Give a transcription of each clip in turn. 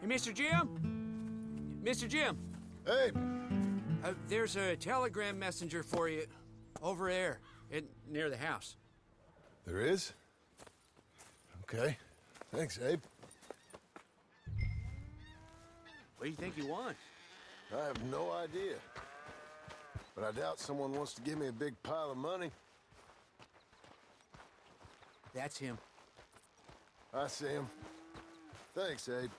Hey, Mr. Jim? Mr. Jim, Hey, there's a telegram messenger for you over there, near the house. there is? Okay. Thanks, Abe. What do you think he wants? I have no idea. But I doubt someone wants to give me a big pile of money. That's him. I see him. Thanks, Abe.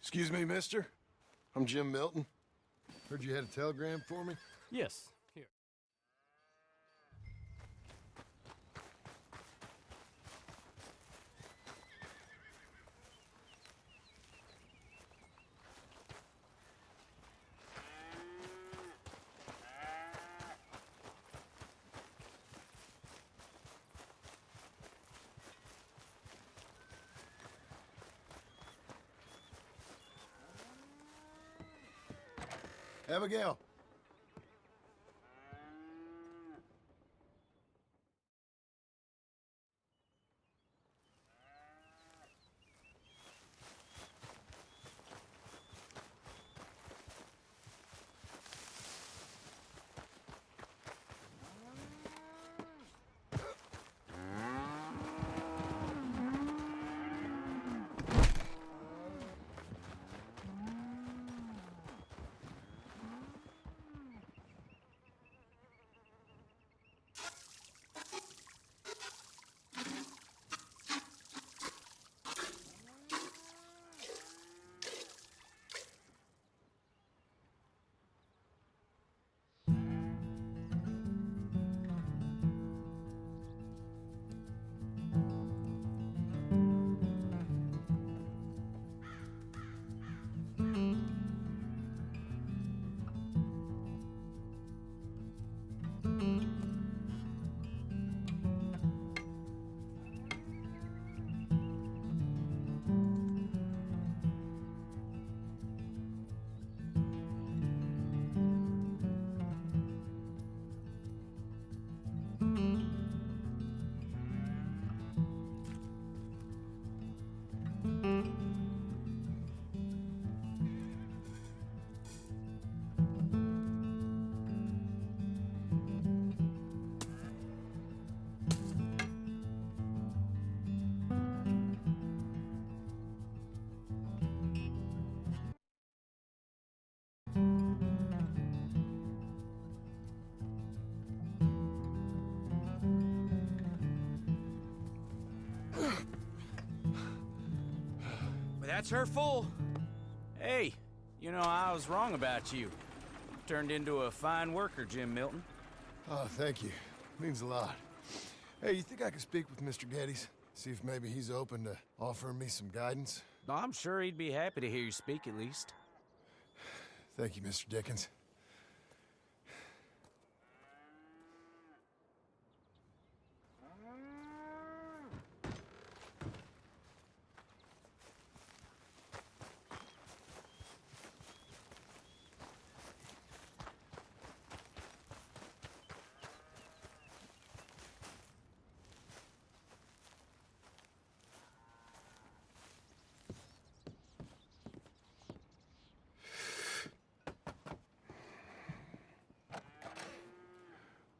Excuse me, mister. I'm Jim Milton. Heard you had a telegram for me? Yes. Here. Abigail. Well, that's her full. Hey, you know, I was wrong about you. Turned into a fine worker, Jim Milton. Oh, thank you. Means a lot. Hey, you think I could speak with Mr. Geddes? See if maybe he's open to offering me some guidance? I'm sure he'd be happy to hear you speak at least. Thank you, Mr. Dickens.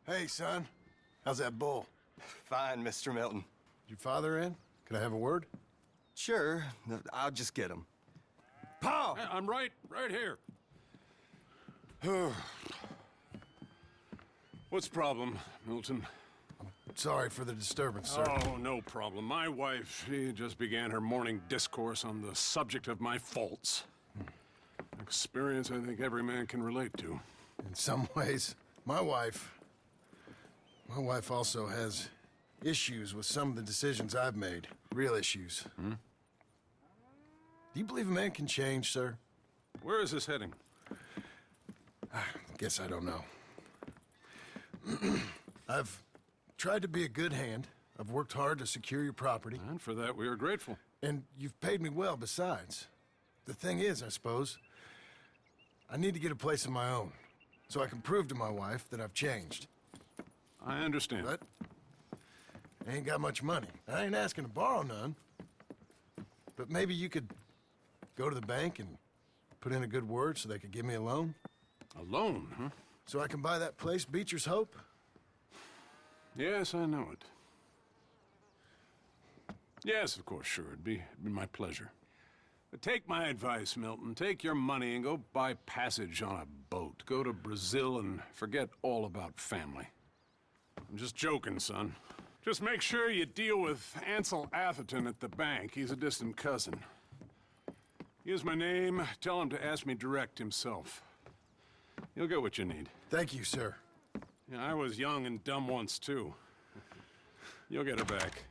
Hey, son. How's that bull? Fine, Mr. Milton. Your father in? Can I have a word? Sure, I'll just get him. Pa! I'm right here. What's the problem, Milton? Sorry for the disturbance, sir. Oh, no problem. My wife, she just began her morning discourse on the subject of my faults. Experience I think every man can relate to. In some ways, my wife also has issues with some of the decisions I've made. Real issues. Hmm? Do you believe a man can change, sir? Where is this heading? Guess I don't know. I've tried to be a good hand. I've worked hard to secure your property. And for that, we are grateful. And you've paid me well besides. The thing is, I suppose, I need to get a place of my own, so I can prove to my wife that I've changed. I understand. But I ain't got much money. I ain't asking to borrow none. But maybe you could go to the bank and put in a good word so they could give me a loan? A loan, huh? So I can buy that place, Beecher's Hope? Yes, I know it. Yes, of course, sure. It'd be my pleasure. But take my advice, Milton. Take your money and go buy passage on a boat. Go to Brazil and forget all about family. I'm just joking, son. Just make sure you deal with Ansel Atherton at the bank. He's a distant cousin. Here's my name. Tell him to ask me direct himself. You'll get what you need. Thank you, sir. Yeah, I was young and dumb once, too. You'll get it back.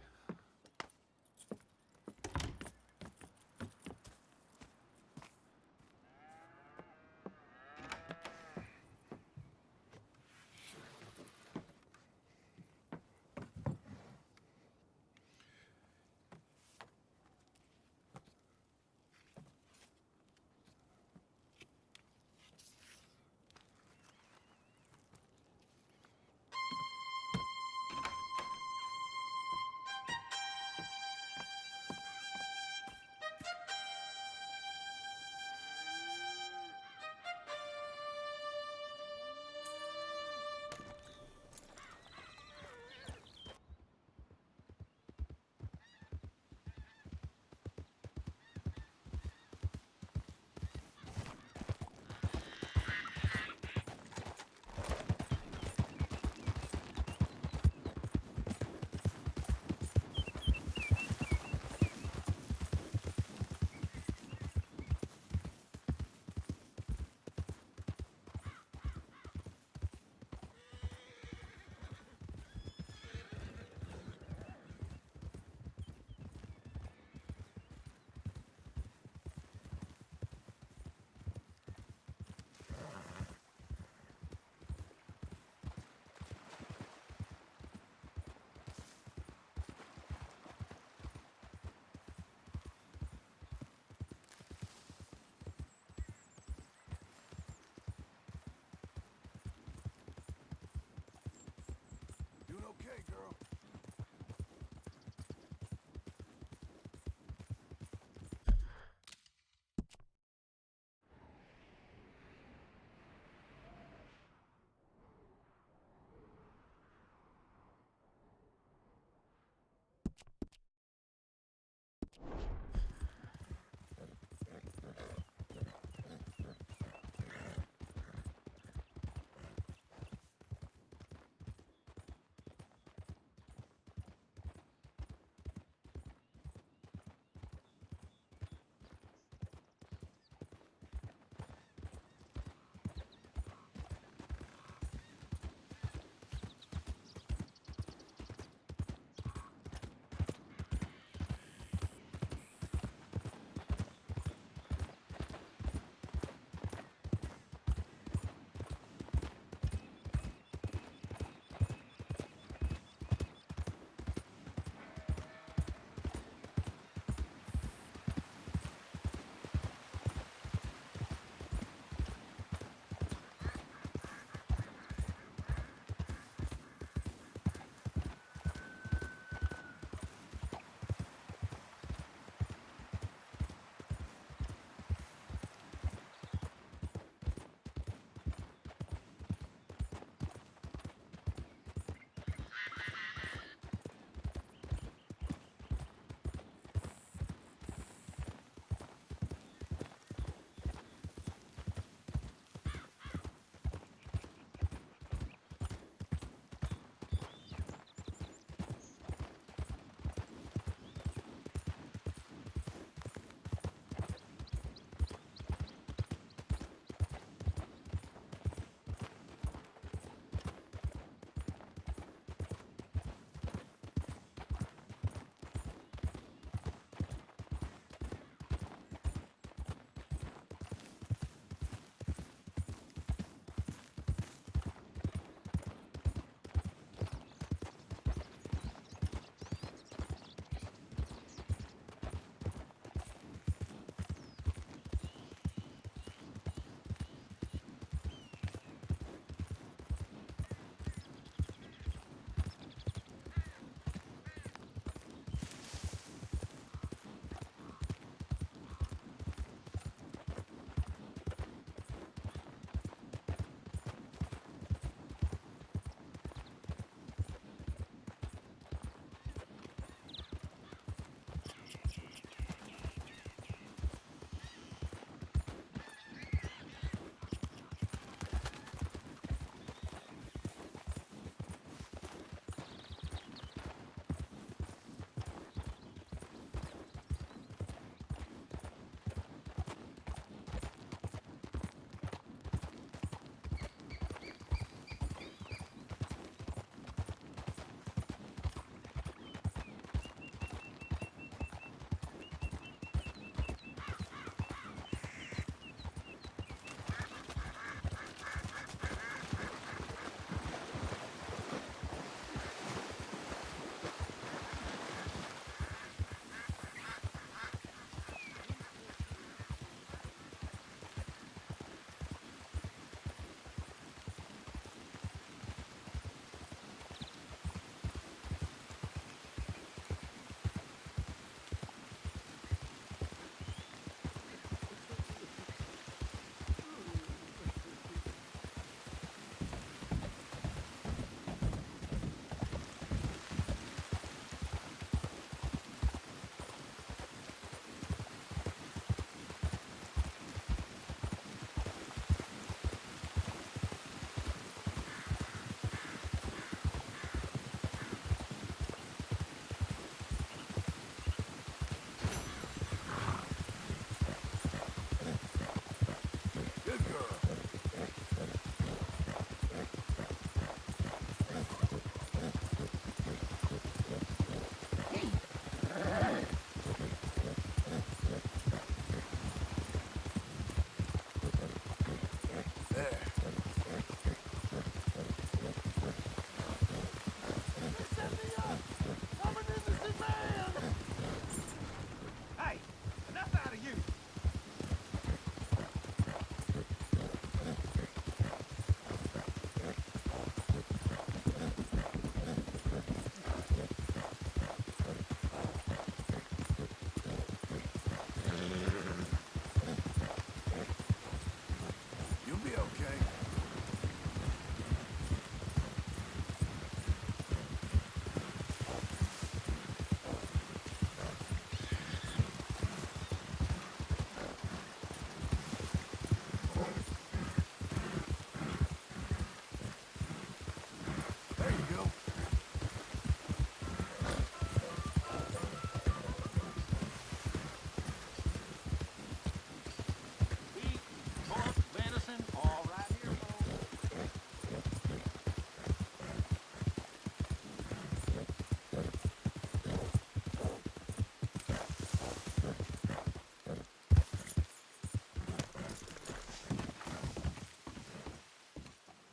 All right here, folks.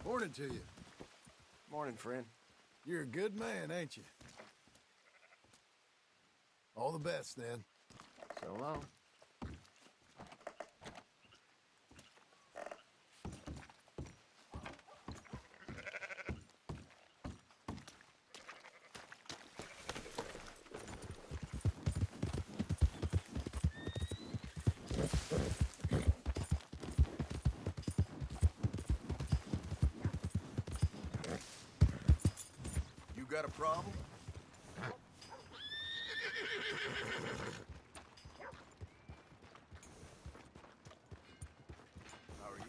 Morning to you. Morning, friend. You're a good man, ain't you? All the best, then. So long. You got a problem? How are you?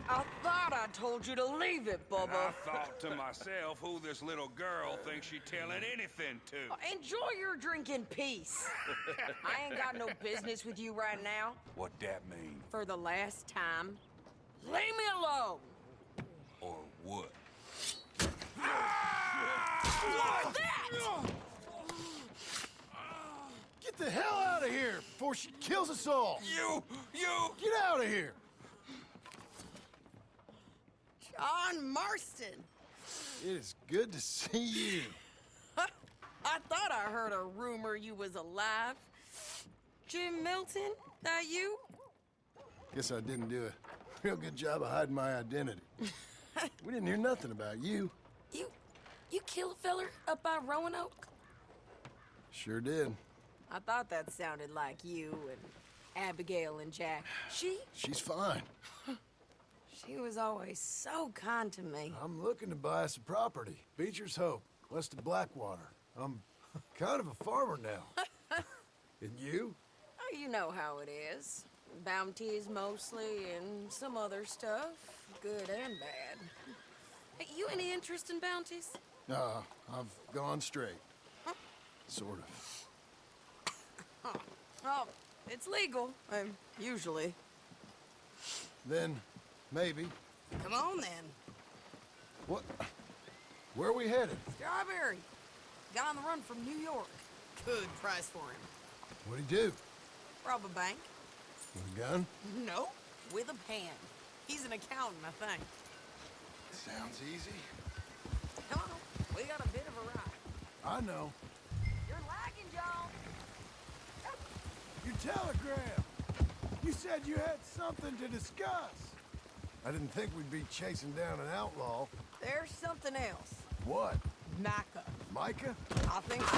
I thought I told you to leave it, And Bubba. I thought to myself who this little girl thinks she telling anything to. Enjoy your drink in peace. I ain't got no business with you right now. What that mean? For the last time, leave me alone. Or what? What's that? Get the hell out of here before she kills us all! You! Get out of here! John Marston. It is good to see you. I thought I heard a rumor you was alive. Jim Milton, that you? Guess I didn't do a real good job of hiding my identity. We didn't hear nothing about you. You kill a feller up by Roanoke? Sure did. I thought that sounded like you and Abigail and Jack. She's fine. She was always so kind to me. I'm looking to buy us a property. Beecher's Hope, west of Blackwater. I'm kind of a farmer now. And you? Oh, you know how it is. Bounties mostly, and some other stuff, good and bad. Hey, you any interest in bounties? I've gone straight. Sort of. Oh, it's legal, usually. Then, maybe. Come on, then. What? Where are we headed? Strawberry. Guy on the run from New York. Good price for him. What'd he do? Rob a bank? With a gun? No, with a pen. He's an accountant, I think. Sounds easy. Come on, we got a bit of a ride. I know. You're lagging, John. Your telegram! You said you had something to discuss. I didn't think we'd be chasing down an outlaw. There's something else. What? Micah. Micah? I think so.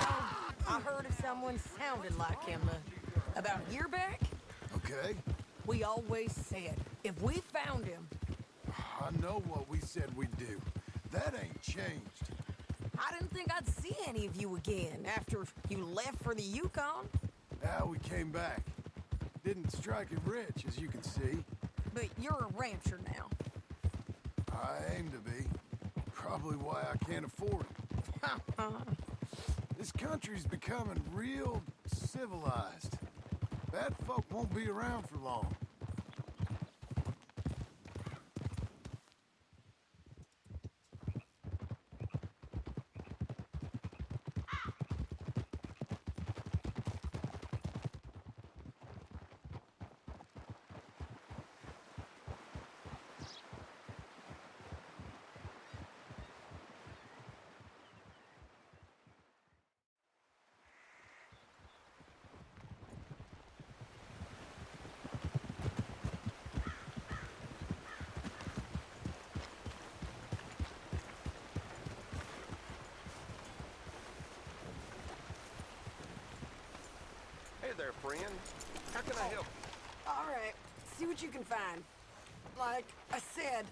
I heard of someone sounded like him about a year back. Okay. We always said if we found him, I know what we said we'd do. That ain't changed. I didn't think I'd see any of you again after you left for the Yukon. Now we came back. Didn't strike it rich, as you can see. But you're a rancher now. I aim to be. Probably why I can't afford it. This country's becoming real civilized. Bad folk won't be around for long. Hey there, friend. How can I help? All right, see what you can find. Like I said,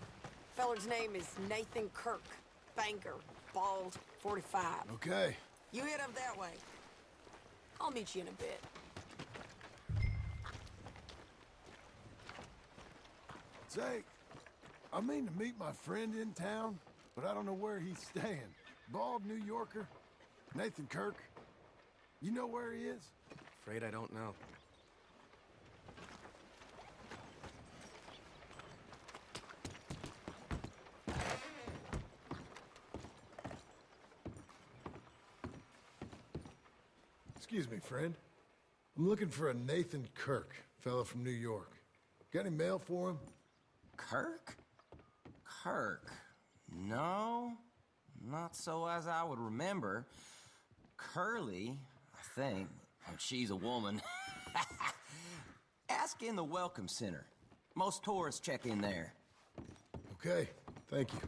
feller's name is Nathan Kirk. Banker, bald, 45. Okay. You head up that way. I'll meet you in a bit. Say, I mean to meet my friend in town, but I don't know where he's staying. Bald New Yorker? Nathan Kirk? You know where he is? Afraid I don't know. Excuse me, friend. I'm looking for a Nathan Kirk, fella from New York. Got any mail for him? Kirk? Kirk? No, not so as I would remember. Curly, I think, and she's a woman. Ask in the Welcome Center. Most tourists check in there. Okay, thank you.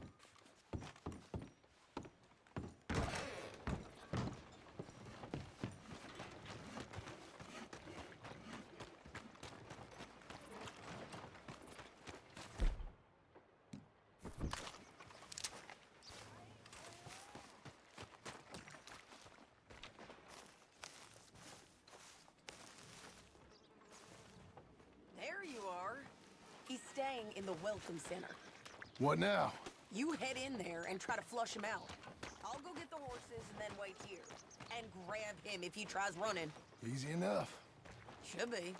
There you are. He's staying in the Welcome Center. What now? You head in there and try to flush him out. I'll go get the horses and then wait here. And grab him if he tries running. Easy enough. Should be.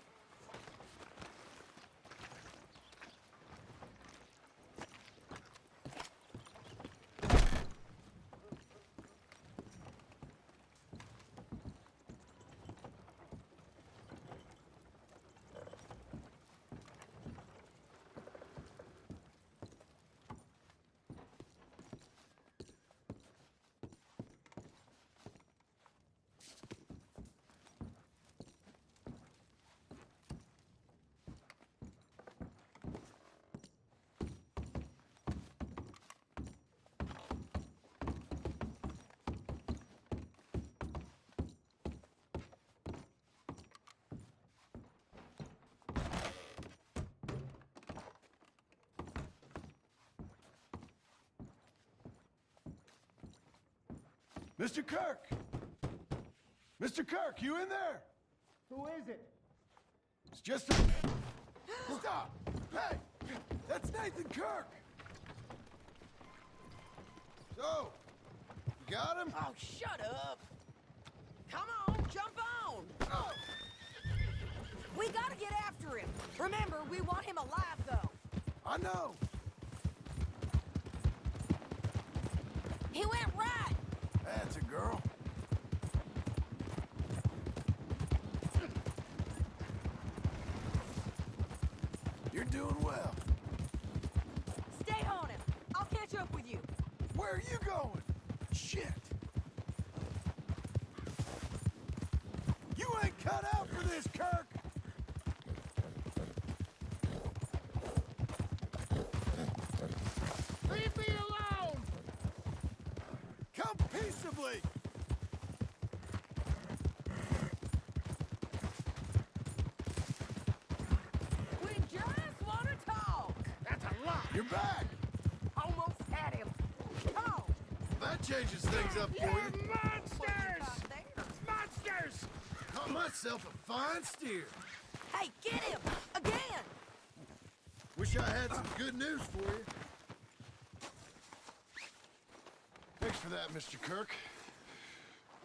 Mr. Kirk! Mr. Kirk, you in there? Who is it? It's just a... Stop! Hey! That's Nathan Kirk! So, you got him? Oh, shut up! Come on, jump on! Oh. We gotta get after him. Remember, we want him alive, though. I know! He went right! That's a girl. You're doing well. Stay on him. I'll catch up with you. Where are you going? Shit! You ain't cut out for this, Kirk! Leave me alone! Come peaceably! We just want to talk. That's a lie! You're back! Almost had him. Come on. That changes things up for you. What you Monsters! got there? Monsters! Caught myself a fine steer. Hey, get him! Again! Wish I had some good news for you. Thanks for that, Mr. Kirk.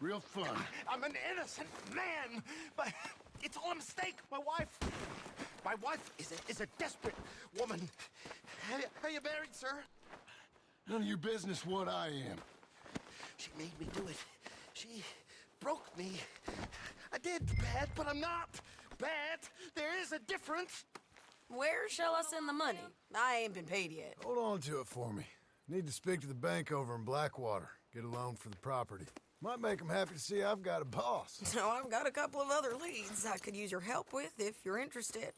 Real fun. I'm an innocent man, but it's all a mistake. My wife is a desperate woman. Are you married, sir? None of your business what I am. She made me do it. She broke me. I did bad, but I'm not bad. There is a difference. Where shall I send the money? I ain't been paid yet. Hold on to it for me. Need to speak to the bank over in Blackwater. Get a loan for the property. Might make them happy to see I've got a boss. So I've got a couple of other leads I could use your help with if you're interested.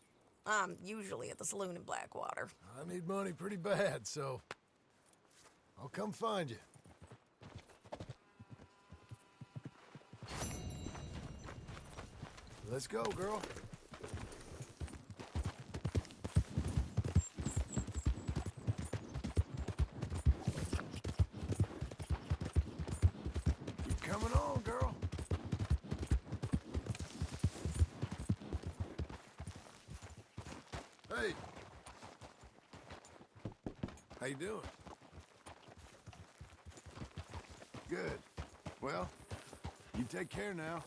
I'm usually at the saloon in Blackwater. I need money pretty bad, so I'll come find you. Let's go, girl. Keep coming on, girl. Hey. How you doing? Good. Well, you take care now.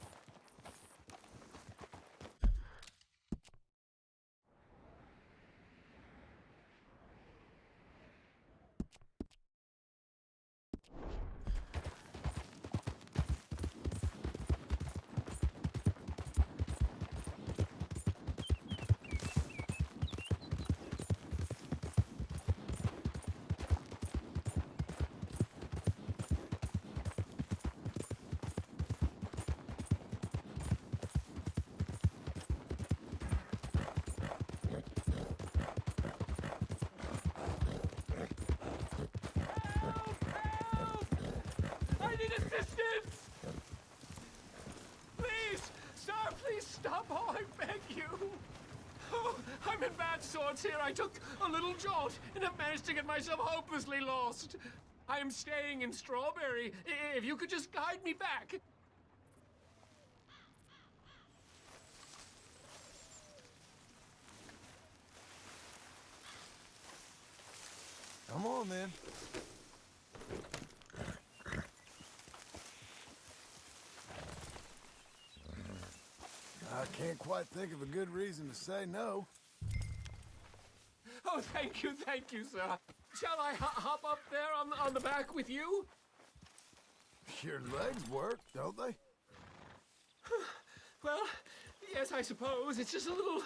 I need assistance! Please! Sir, please stop! Oh, I beg you! Oh, I'm in bad sorts here. I took a little jaunt and have managed to get myself hopelessly lost. I am staying in Strawberry. If you could just guide me back. Come on, then. I can't quite think of a good reason to say no. Oh, thank you, sir. Shall I hop up there on the back with you? Your legs work, don't they? Well, yes, I suppose. It's just a little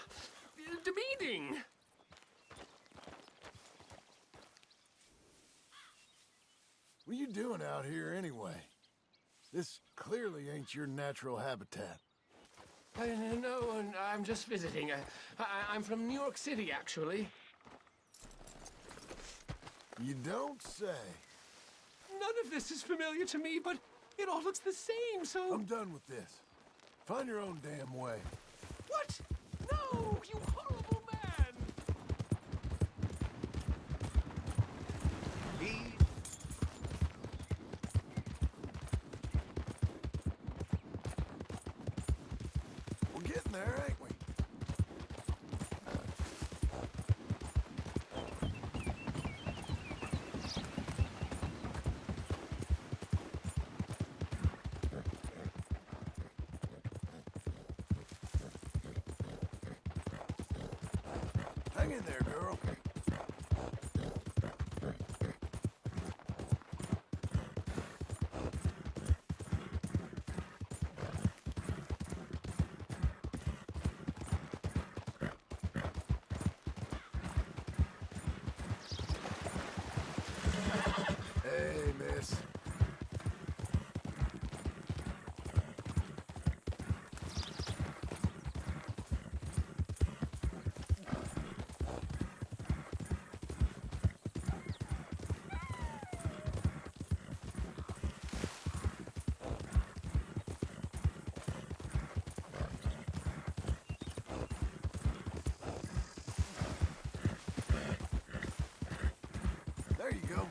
demeaning. What are you doing out here anyway? This clearly ain't your natural habitat. No, I'm just visiting. I'm from New York City, actually. You don't say. None of this is familiar to me, but it all looks the same, so... I'm done with this. Find your own damn way. What? No, you horrible man! We're getting there, ain't we? Hang in there, girl. Hey, miss. There you go.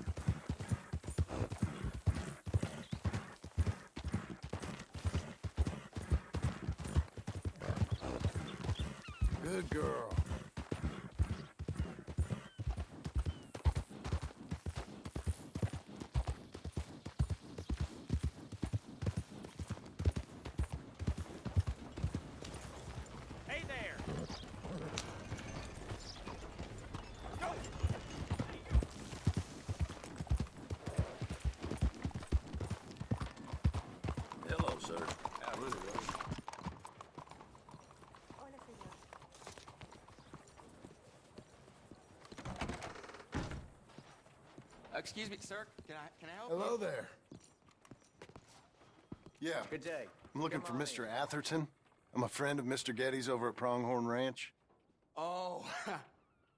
Good girl. Hey there! Hello, sir. Excuse me, sir. Can I help Hello you? there. Yeah, Good day. I'm looking for Come on Mr. Atherton. I'm a friend of Mr. Getty's over at Pronghorn Ranch. Oh,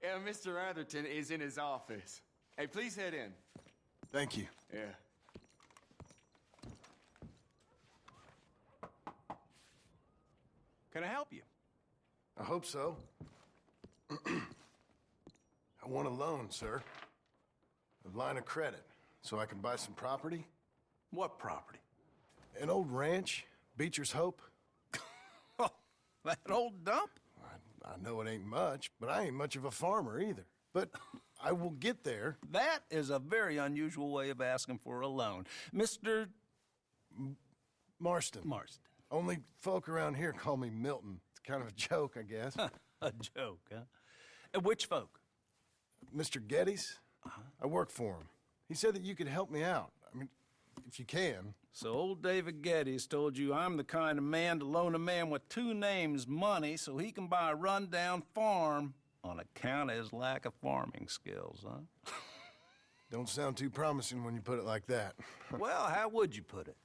yeah, Mr. Atherton is in his office. Hey, please head in. Thank you. Yeah. Can I help you? I hope so. I want a loan, sir. A line of credit, so I can buy some property. What property? An old ranch, Beecher's Hope. Oh, that old dump? I know it ain't much, but I ain't much of a farmer either. But I will get there. That is a very unusual way of asking for a loan. Mr. Marston. Marston. Only folk around here call me Milton. It's kind of a joke, I guess. A joke, huh? And which folk? Mr. Geddes? I work for him. He said that you could help me out. I mean, if you can. So old David Geddes told you I'm the kind of man to loan a man with two names money so he can buy a rundown farm on account of his lack of farming skills, huh? Don't sound too promising when you put it like that. Well, how would you put it?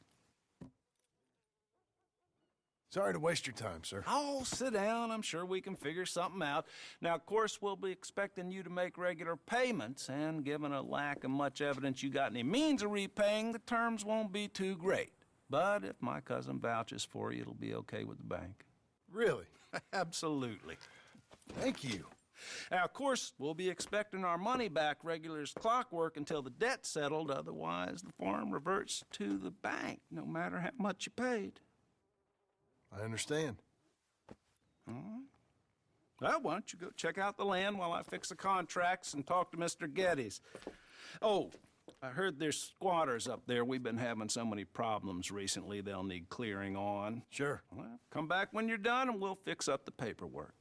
Sorry to waste your time, sir. Oh, sit down. I'm sure we can figure something out. Now, of course, we'll be expecting you to make regular payments, and given a lack of much evidence you got any means of repaying, the terms won't be too great. But if my cousin vouches for you, it'll be okay with the bank. Really? Absolutely. Thank you. Now, of course, we'll be expecting our money back regular as clockwork until the debt's settled. Otherwise, the farm reverts to the bank, no matter how much you paid. I understand. All right. Well, why don't you go check out the land while I fix the contracts and talk to Mr. Geddes. Oh, I heard there's squatters up there. We've been having so many problems recently, they'll need clearing on. Sure. Well, come back when you're done and we'll fix up the paperwork.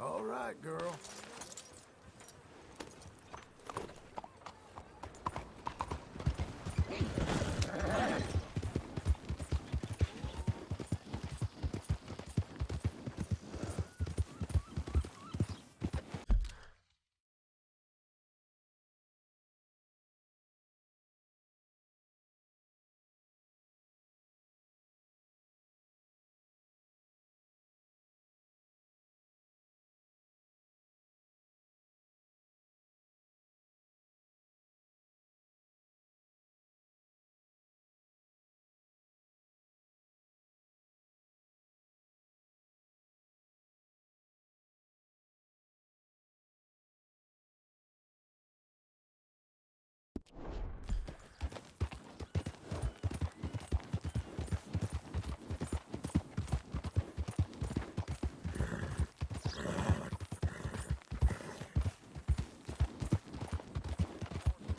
All right, girl.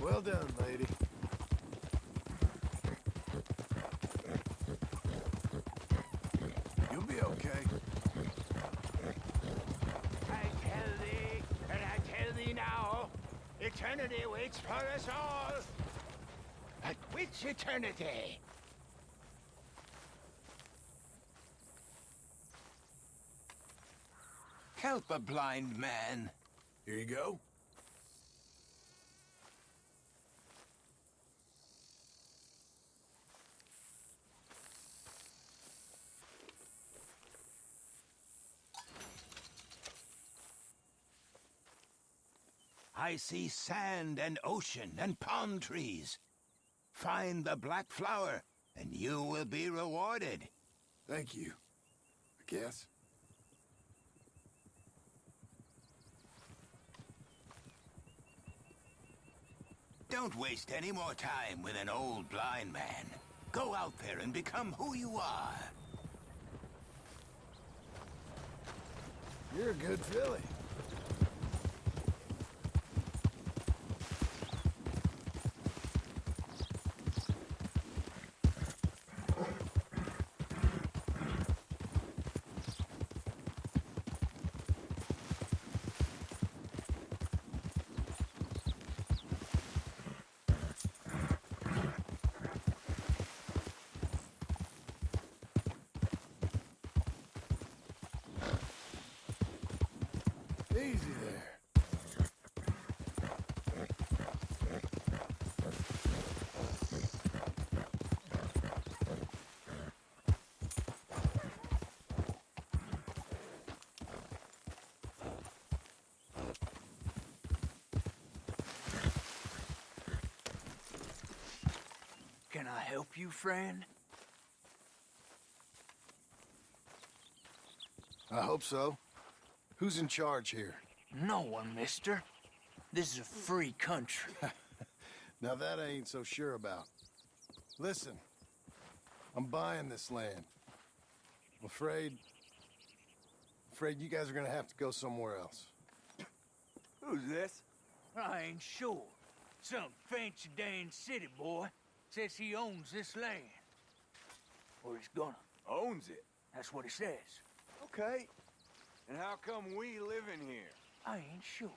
Well done, lady. You'll be okay. I tell thee, and I tell thee now, eternity waits for us all. But which eternity? Help a blind man. Here you go. I see sand and ocean and palm trees. Find the black flower, and you will be rewarded. Thank you, I guess. Don't waste any more time with an old blind man. Go out there and become who you are. You're a good filly. Easy there. Can I help you, friend? I hope so. Who's in charge here? No one, mister. This is a free country. Now that I ain't so sure about. Listen, I'm buying this land. afraid you guys are gonna have to go somewhere else. Who's this? I ain't sure. Some fancy Dan city boy says he owns this land. Or he's gonna. Owns it. That's what he says. Okay. And how come we live in here? I ain't sure.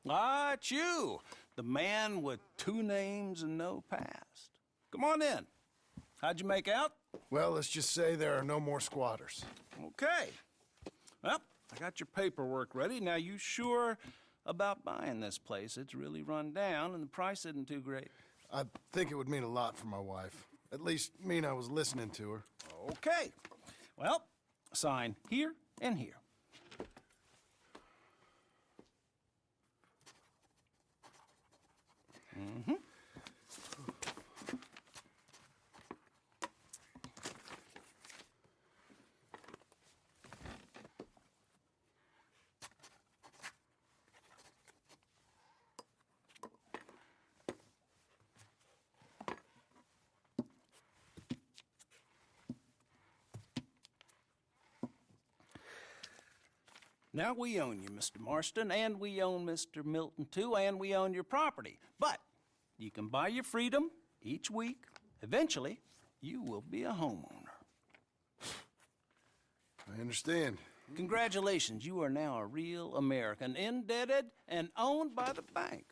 Ah, it's you, the man with 2 names and no past. Come on in. How'd you make out? Well, let's just say there are no more squatters. Okay. Well, I got your paperwork ready. Now, you sure about buying this place? It's really run down, and the price isn't too great. I think it would mean a lot for my wife. At least mean I was listening to her. Okay. Well, sign here and here. Mm-hmm. Now we own you, Mr. Marston, and we own Mr. Milton, too, and we own your property. But you can buy your freedom each week. Eventually, you will be a homeowner. I understand. Congratulations, you are now a real American, indebted and owned by the bank.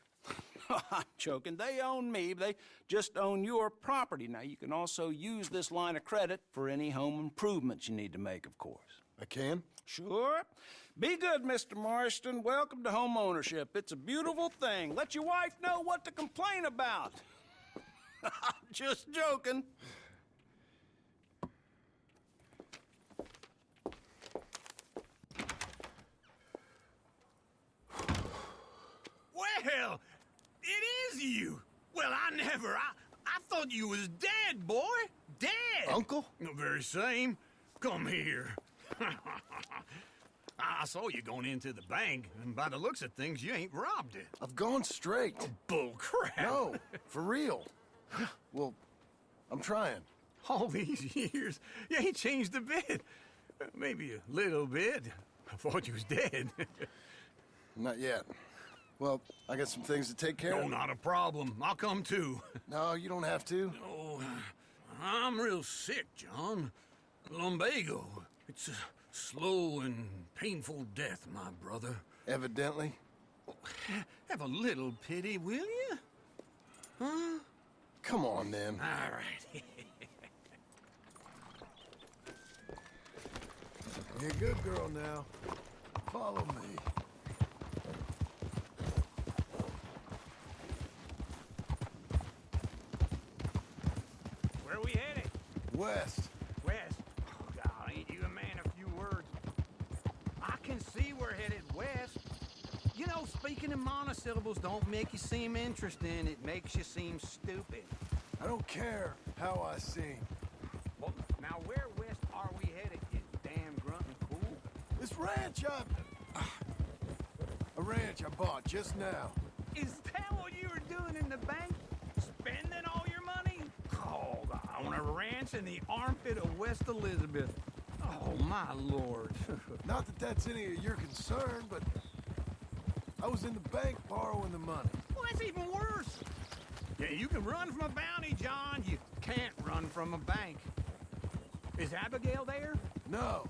I'm joking. They own me. They just own your property. Now, you can also use this line of credit for any home improvements you need to make, of course. I can? Sure. Be good, Mr. Marston. Welcome to home ownership. It's a beautiful thing. Let your wife know what to complain about. Just joking. Well, it is you. Well, I thought you was dead, boy. Dead. Uncle? The very same. Come here. I saw you going into the bank, and by the looks of things, you ain't robbed it. I've gone straight. Oh, bull crap. No, for real. Well, I'm trying. All these years, you ain't changed a bit. Maybe a little bit. I thought you was dead. Not yet. Well, I got some things to take care No, of. not a problem. I'll come too. No, you don't have to. Oh, I'm real sick, John. Lumbago. It's a slow and painful death, my brother. Evidently. Have a little pity, will you? Huh? Come on, then. All right. You're a good girl now. Follow me. Where are we headed? West. West. Oh, God, ain't you a man of few words? I can see we're headed west. You know, speaking in monosyllables don't make you seem interesting. It makes you seem stupid. I don't care how I sing. Well, now where west are we headed, you damn grunting fool? This ranch a ranch I bought just now. Is that what you were doing in the bank? Spending all your money? Oh, on a ranch in the armpit of West Elizabeth. Oh, my lord. Not that that's any of your concern, but I was in the bank borrowing the money. Well, that's even worse. Yeah, you can run from a bounty, John. You can't run from a bank. Is Abigail there? No.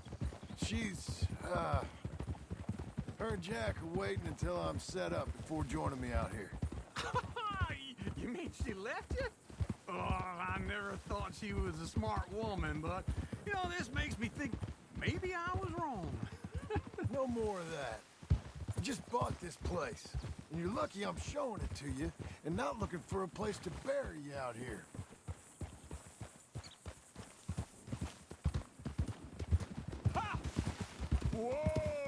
She's, her and Jack are waiting until I'm set up before joining me out here. she was a smart woman, but, you know, this makes me think maybe I was wrong. No more of that. You just bought this place, and you're lucky I'm showing it to you and not looking for a place to bury you out here. Ha! Whoa!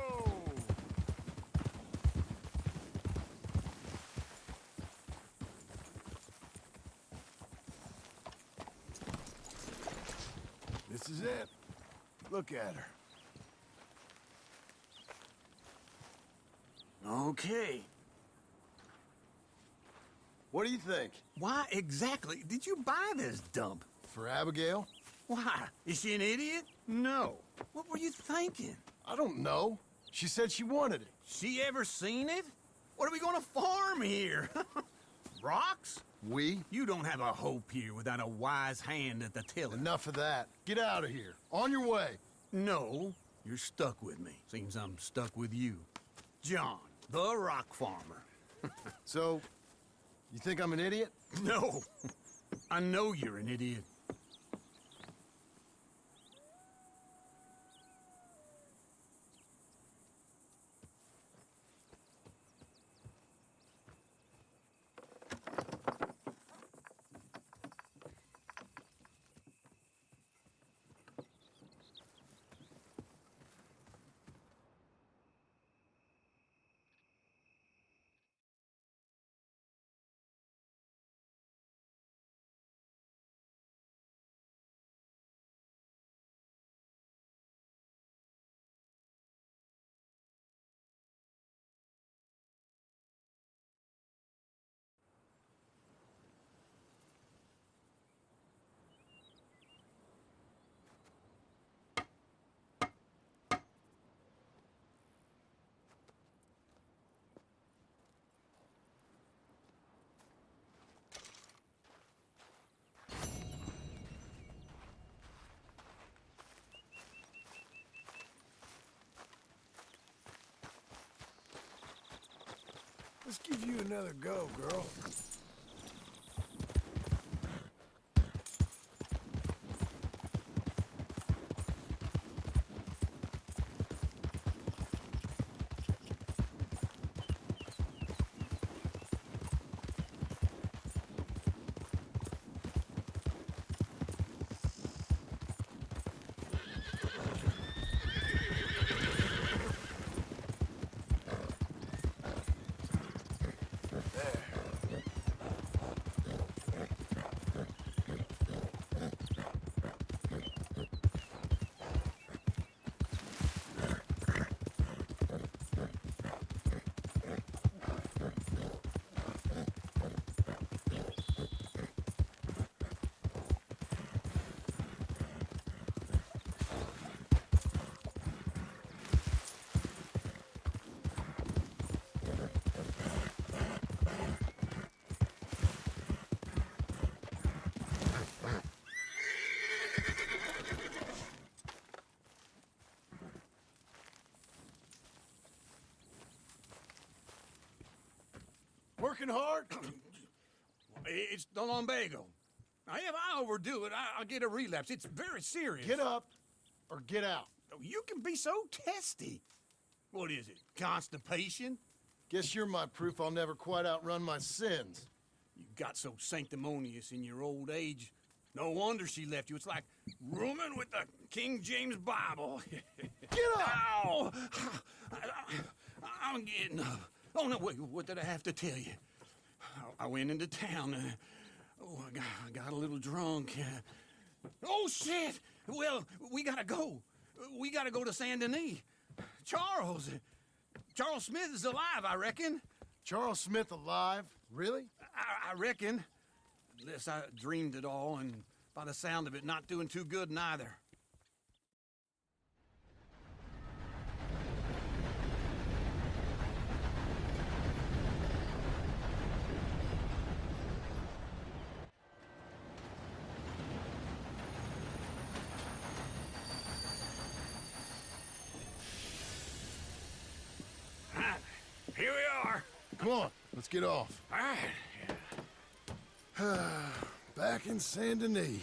This is it. Look at her. Okay. What do you think? Why exactly did you buy this dump? For Abigail? Why? Is she an idiot? No. What were you thinking? I don't know. She said she wanted it. She ever seen it? What are we gonna farm here? Rocks? We? You don't have a hope here without a wise hand at the tiller. Enough of that. Get out of here. On your way. No, you're stuck with me. Seems I'm stuck with you. John, the rock farmer. So, you think I'm an idiot? No. I know you're an idiot. Let's give you another go, girl. Working hard? It's the lumbago. Now, if I overdo it, I'll get a relapse. It's very serious. Get up or get out. You can be so testy. What is it, constipation? Guess you're my proof I'll never quite outrun my sins. You got so sanctimonious in your old age. No wonder she left you. It's like rooming with the King James Bible. Get up! Ow! I'm getting up. Oh, no, wait, what did I have to tell you? I went into town. I got a little drunk. Oh, shit! Well, we gotta go. We gotta go to Saint Denis. Charles Smith is alive, I reckon. Charles Smith alive? Really? I reckon. Unless I dreamed it all, and by the sound of it, not doing too good neither. Here we are. Come on, let's get off. All right. Back in Saint Denis.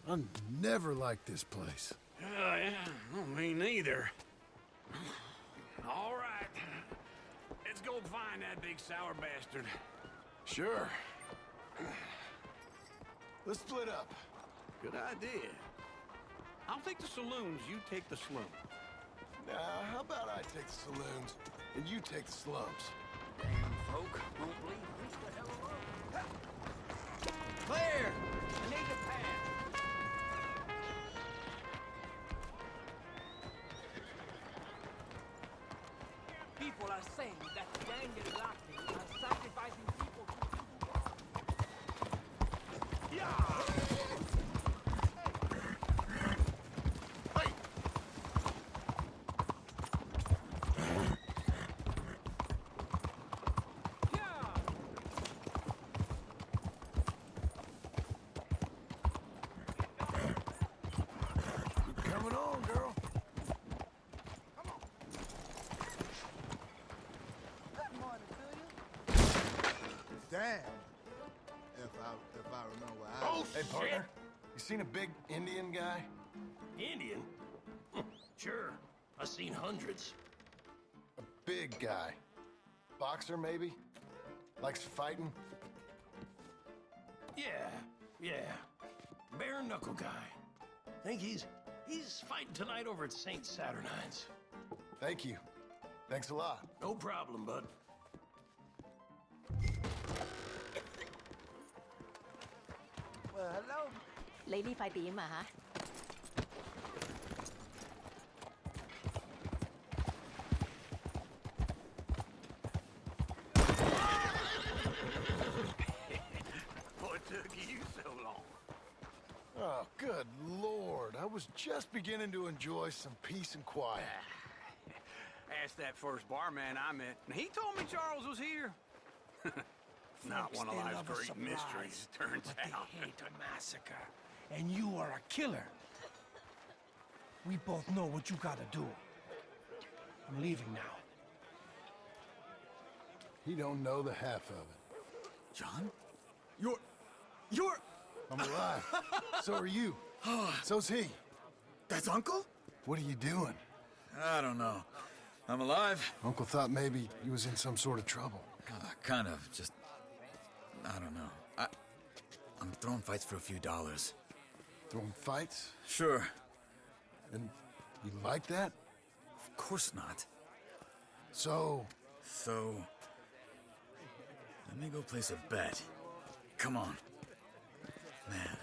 I never liked this place. Yeah, well, me neither. All right. Let's go find that big sour bastard. Sure. Let's split up. Good idea. I'll take the saloons, you take the slums. Now, how about I take the saloons and you take the slums? Damn folk won't leave us the hell alone. Clear! I need a pass. People are saying that the gang is laughing are sacrificing people to... Yeah! Coming on, girl. Damn. If I remember what Oh, hey, partner. You seen a big Indian guy? Indian? Sure. I've seen hundreds. A big guy. Boxer, maybe? Likes fighting? Yeah. Bare knuckle guy. Think he's fighting tonight over at St. Saturnine's. Thank you. Thanks a lot. No problem, bud. Well, hello. 你呢塊點啊嚇？ What took you so long? Oh, good Lord. I was just beginning to enjoy some peace and quiet. Asked that first barman I met, and he told me Charles was here. Not one of life's great mysteries, turns out. They hate a massacre, and you are a killer. We both know what you gotta do. I'm leaving now. He don't know the half of it. John? You're... I'm alive. So are you. So's he. That's Uncle? What are you doing? I don't know. I'm alive. Uncle thought maybe he was in some sort of trouble. Kind of. Just... I don't know. I'm throwing fights for a few dollars. Throwing fights? Sure. And you like that? Of course not. So... So... Let me go place a bet. Come on. Man,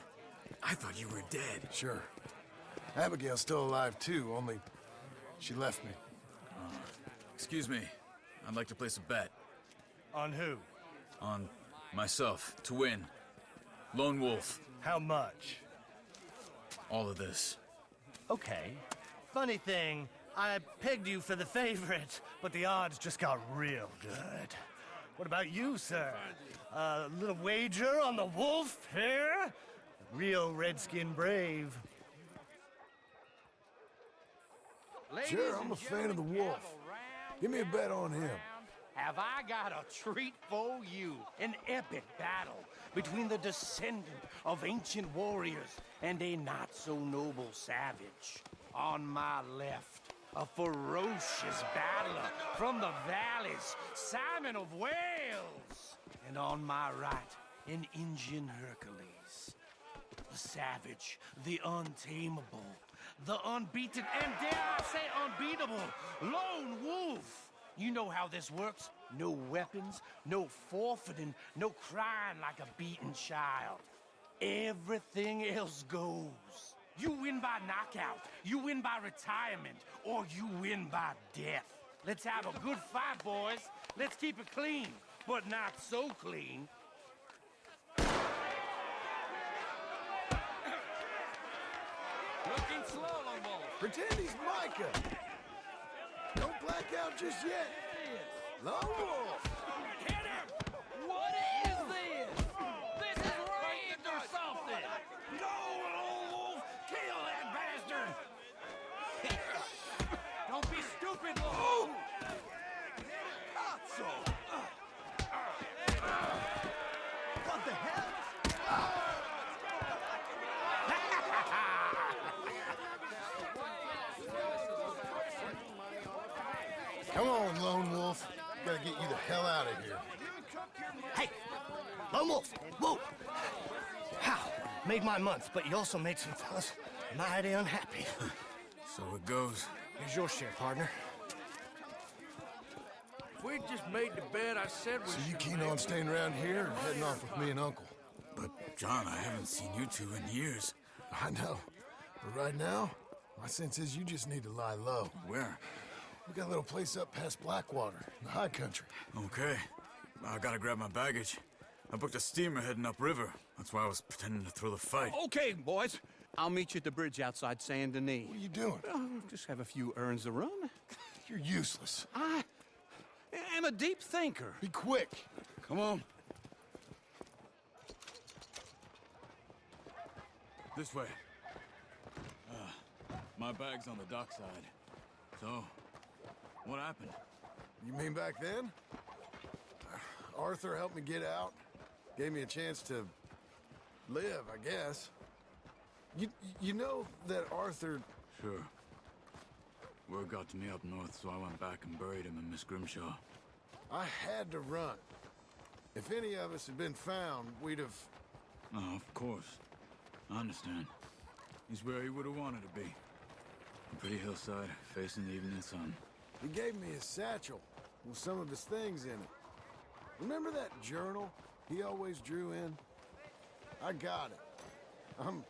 I thought you were dead. Sure. Abigail's still alive too, only she left me. Excuse me. I'd like to place a bet. On who? On myself, to win. Lone Wolf. How much? All of this. Okay. Funny thing, I pegged you for the favorite, but the odds just got real good. What about you, sir? A little wager on the wolf here? Real redskin brave. Sure, I'm a fan of the wolf. Give me a bet on him. Have I got a treat for you? An epic battle between the descendant of ancient warriors and a not-so-noble savage. On my left, a ferocious battler from the valleys, Simon of Wales. And on my right, an Indian Hercules. The savage, the untamable, the unbeaten, and dare I say unbeatable, Lone Wolf. You know how this works. No weapons, no forfeiting, no crying like a beaten child. Everything else goes. You win by knockout, you win by retirement, or you win by death. Let's have a good fight, boys. Let's keep it clean, but not so clean. Looking slow, Lone Wolf. Pretend he's Micah. Don't black out just yet. Lone Wolf. Hit him! What is this? This is rigged or something! Go, Lone Wolf! Kill that bastard! Don't be stupid, Lone Wolf! Not so! What the hell? get you the hell out of here. Hey, Lone Wolf, whoa! How? Made my month, but you also made some fellas mighty unhappy. So it goes. Here's your share, partner. If we'd just made the bed I said we So you should keen make. on staying around here or heading off with me and Uncle? But, John, I haven't seen you two in years. I know. But right now, my sense is you just need to lie low. Where? We got a little place up past Blackwater, in the high country. Okay. I gotta grab my baggage. I booked a steamer heading upriver. That's why I was pretending to throw the fight. Okay, boys. I'll meet you at the bridge outside Saint Denis. What are you doing? Just have a few errands to run. You're useless. I am a deep thinker. Be quick. Come on. This way. My bag's on the dockside. So, what happened? You mean back then? Arthur helped me get out. Gave me a chance to live, I guess. You know that Arthur... Sure. Word got to me up north, so I went back and buried him in Miss Grimshaw. I had to run. If any of us had been found, we'd have... Oh, of course. I understand. He's where he would have wanted to be. A pretty hillside, facing the evening sun. He gave me his satchel with some of his things in it. Remember that journal he always drew in? I got it. I'm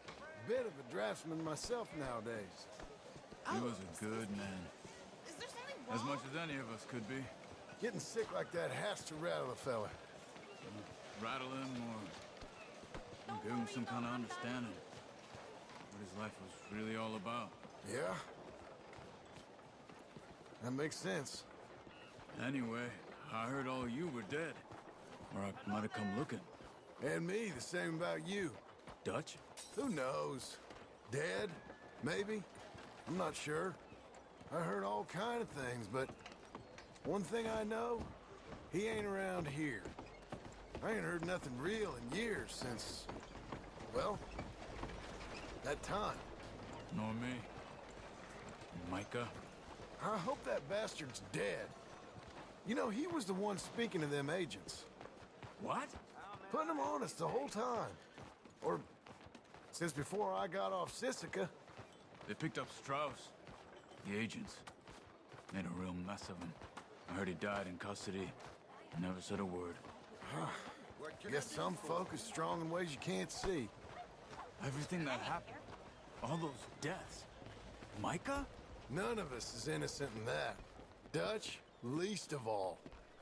a bit of a draftsman myself nowadays. He was a good man. As much as any of us could be. Getting sick like that has to rattle a fella. Rattle him or give him some kind of understanding. What his life was really all about. Yeah? That makes sense. Anyway, I heard all you were dead. Or I might have come looking. And me, the same about you. Dutch? Who knows? Dead? Maybe? I'm not sure. I heard all kind of things, but one thing I know, he ain't around here. I ain't heard nothing real in years since, well, that time. Nor me. Micah? I hope that bastard's dead. You know, he was the one speaking to them agents. What? Putting them on us the whole time. Or since before I got off Sisika. They picked up Strauss. The agents. Made a real mess of him. I heard he died in custody. Never said a word. Guess some folk is strong in ways you can't see. Everything that happened. All those deaths. Micah? None of us is innocent in that. Dutch, least of all.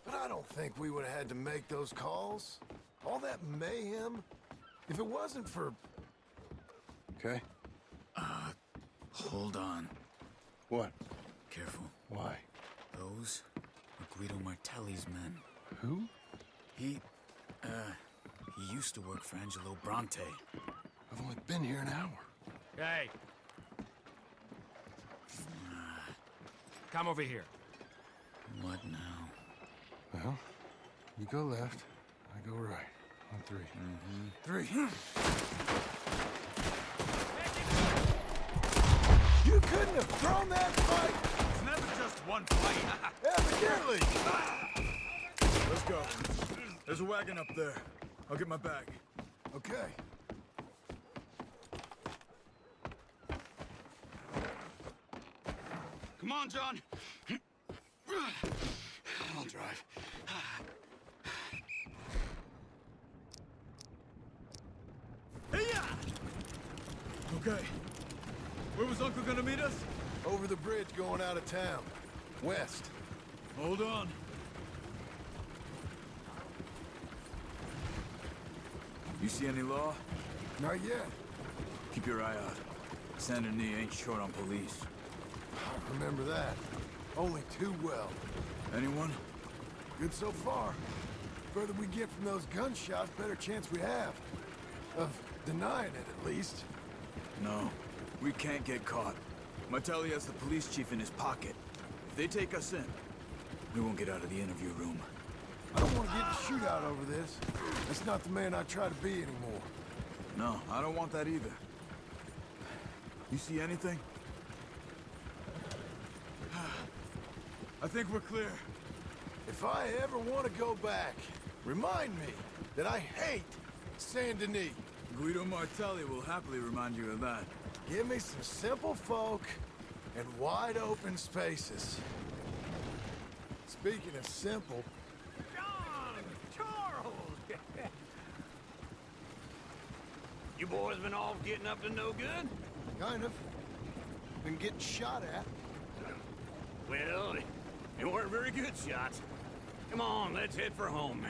But I don't think we would have had to make those calls. All that mayhem. If it wasn't for... Okay? Hold on. What? Careful. Why? Those are Guido Martelli's men. Who? He used to work for Angelo Bronte. I've only been here an hour. Hey. Come over here. What now? Well, you go left, I go right. On three. Three. You couldn't have thrown that fight! It's never just one fight. Evidently! Let's go. There's a wagon up there. I'll get my bag. Okay. Come on, John. I'll drive. Hey-ya! Okay. Where was Uncle gonna meet us? Over the bridge going out of town. West. Hold on. You see any law? Not yet. Keep your eye out. Saint Denis ain't short on police. I remember that. Only too well. Anyone? Good so far. Further we get from those gunshots, better chance we have. Of denying it, at least. No. We can't get caught. Martelli has the police chief in his pocket. If they take us in, we won't get out of the interview room. I don't want to get in a shootout over this. That's not the man I try to be anymore. No, I don't want that either. You see anything? I think we're clear. If I ever want to go back, remind me that I hate Saint Denis. Guido Martelli will happily remind you of that. Give me some simple folk and wide open spaces. Speaking of simple... John! Charles! You boys been off getting up to no good? Kind of. Been getting shot at. Well, they weren't very good shots. Come on, let's head for home.